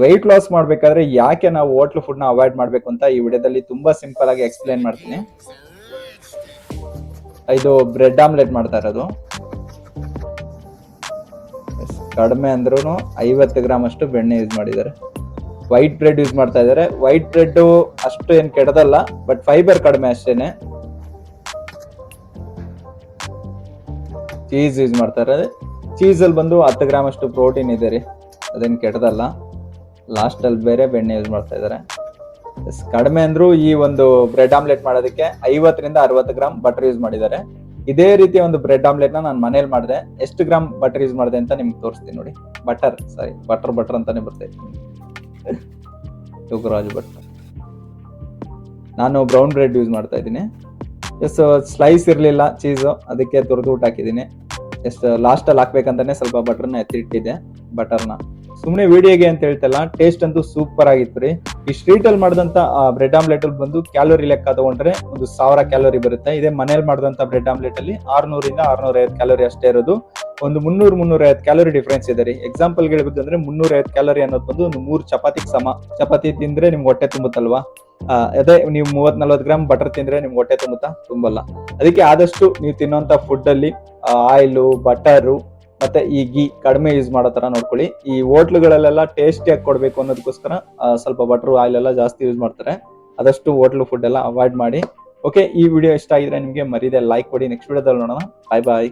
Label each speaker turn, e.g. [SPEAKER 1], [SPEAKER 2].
[SPEAKER 1] Weight loss ಮಾಡ್ಬೇಕಾದ್ರೆ ಯಾಕೆ ನಾವು ಹೋಟ್ಲ್ ಫುಡ್ ನ ಅವಾಯ್ಡ್ ಮಾಡ್ಬೇಕು ಅಂತ ಈ ವಿಡಿಯೋದಲ್ಲಿ ತುಂಬಾ ಸಿಂಪಲ್ ಆಗಿ ಎಕ್ಸ್ಪ್ಲೇನ್ ಮಾಡ್ತೀನಿ. ಇದು ಬ್ರೆಡ್ ಆಮ್ಲೆಟ್ ಮಾಡ್ತಾ ಇರೋದು. ಕಡಿಮೆ ಅಂದ್ರೂ 50 ಗ್ರಾಮ್ ಅಷ್ಟು ಬೆಣ್ಣೆ ಯೂಸ್ ಮಾಡಿದ್ದಾರೆ. ವೈಟ್ ಬ್ರೆಡ್ ಯೂಸ್ ಮಾಡ್ತಾ ಇದ್ದಾರೆ. ವೈಟ್ ಬ್ರೆಡ್ ಅಷ್ಟು ಏನ್ ಕೆಡದಲ್ಲ, ಬಟ್ ಫೈಬರ್ ಕಡಿಮೆ ಅಷ್ಟೇನೆ. ಚೀಸ್ ಯೂಸ್ ಮಾಡ್ತಾ ಇದ್ದಾರೆ. ಚೀಸ್ ಅಲ್ಲಿ ಬಂದು 10 ಗ್ರಾಮ್ ಅಷ್ಟು ಪ್ರೋಟೀನ್ ಇದೆ ರೀ, ಅದೇನು ಕೆಡದಲ್ಲ. ಲಾಸ್ಟ್ ಅಲ್ಲಿ ಬೇರೆ ಬೆಣ್ಣೆ ಯೂಸ್ ಮಾಡ್ತಾ ಇದ್ದಾರೆ. ಕಡಿಮೆ ಅಂದ್ರೂ ಈ ಒಂದು ಬ್ರೆಡ್ ಆಮ್ಲೆಟ್ ಮಾಡೋದಕ್ಕೆ 50 ರಿಂದ 60 ಗ್ರಾಮ್ ಬಟರ್ ಯೂಸ್ ಮಾಡಿದ್ದಾರೆ. ಇದೇ ರೀತಿಯ ಒಂದು ಬ್ರೆಡ್ ಆಮ್ಲೆಟ್ ನಾನು ಮನೇಲಿ ಮಾಡಿದೆ. ಎಷ್ಟು ಗ್ರಾಮ್ ಬಟರ್ ಯೂಸ್ ಮಾಡಿದೆ ಅಂತ ನಿಮ್ಗೆ ತೋರಿಸ್ತೀನಿ ನೋಡಿ. ಬಟರ್ ಅಂತಾನೆ ಬರ್ತೈತೆ, ಯೋಗರಾಜ್ ಬಟರ್. ನಾನು ಬ್ರೌನ್ ಬ್ರೆಡ್ ಯೂಸ್ ಮಾಡ್ತಾ ಇದ್ದೀನಿ. ಸ್ಲೈಸ್ ಇರ್ಲಿಲ್ಲ ಚೀಸ್, ಅದಕ್ಕೆ ತುರಿದು ಹಾಕಿದ್ದೀನಿ. ಲಾಸ್ಟ್ ಅಲ್ಲಿ ಹಾಕ್ಬೇಕಂತಾನೆ ಸ್ವಲ್ಪ ಬಟರ್ನ ಎತ್ತಿಟ್ಟಿದ್ದೆ. ಬಟರ್ನ ಸುಮ್ನೆ ವಿಡಿಯೋಗೆ ಅಂತ ಹೇಳ್ತಲ್ಲ, ಟೇಸ್ಟ್ ಅಂತೂ ಸೂಪರ್ ಆಗಿತ್ತು ರೀ. ಈ ಸ್ಟ್ರೀಟ್ ಅಲ್ಲಿ ಮಾಡಿದಂತ ಬ್ರೆಡ್ ಆಮ್ಲೆಟ್ ಅಲ್ಲಿ ಬಂದು ಕ್ಯಾಲೋರಿ ಲೆಕ್ಕ ತಗೊಂಡ್ರೆ 1000 ಕ್ಯಾಲೋರಿ ಬರುತ್ತೆ. ಇದೇ ಮನೇಲಿ ಮಾಡಿದಂತ ಬ್ರೆಡ್ ಆಮ್ಲೆಟ್ ಅಲ್ಲಿ 600 ರಿಂದ 650 ಕ್ಯಾಲೋರಿ ಅಷ್ಟೇ ಇರೋದು. ಒಂದು 300-350 ಕ್ಯಾಲೋರಿ ಡಿಫ್ರೆನ್ಸ್ ಇದೆ ರೀ. ಎಕ್ಸಾಂಪಲ್ ಹೇಳ್ಬೇಕಂದ್ರೆ 350 ಕ್ಯಾಲೋರಿ ಅನ್ನೋದು ಬಂದು ಒಂದು 3 ಚಪಾತಿಗೆ ಸಮ. ಚಪಾತಿ ತಿಂದ್ರೆ ನಿಮ್ಗೆ ಹೊಟ್ಟೆ ತುಂಬುತ್ತಲ್ವಾ, ಅದೇ ನೀವು 30-40 ಗ್ರಾಮ್ ಬಟರ್ ತಿಂದ್ರೆ ನಿಮ್ಗೆ ಹೊಟ್ಟೆ ತುಂಬಲ್ಲ. ಅದಕ್ಕೆ ಆದಷ್ಟು ನೀವು ತಿನ್ನೋಂತ ಫುಡ್ ಅಲ್ಲಿ ಆಯಿಲು, ಬಟರು ಮತ್ತೆ ಈ ಗೀ ಕಡಿಮೆ ಯೂಸ್ ಮಾಡೋ ತರ ನೋಡ್ಕೊಳ್ಳಿ. ಈ ಹೋಟ್ಲುಗಳಲ್ಲೆಲ್ಲ ಟೇಸ್ಟಿಯಾಗಿ ಕೊಡ್ಬೇಕು ಅನ್ನೋದಕ್ಕೋಸ್ಕರ ಸ್ವಲ್ಪ ಬಟರ್ ಆಯಿಲ್ ಎಲ್ಲ ಜಾಸ್ತಿ ಯೂಸ್ ಮಾಡ್ತಾರೆ. ಆದಷ್ಟು ಹೋಟ್ಲು ಫುಡ್ ಎಲ್ಲ ಅವಾಯ್ಡ್ ಮಾಡಿ. ಓಕೆ, ಈ ವಿಡಿಯೋ ಇಷ್ಟ ಆಗಿದ್ರೆ ನಿಮಗೆ ಮರಿದೆ ಲೈಕ್ ಕೊಡಿ. ನೆಕ್ಸ್ಟ್ ವಿಡಿಯೋದಲ್ಲಿ ನೋಡೋಣ. ಬಾಯ್ ಬಾಯ್.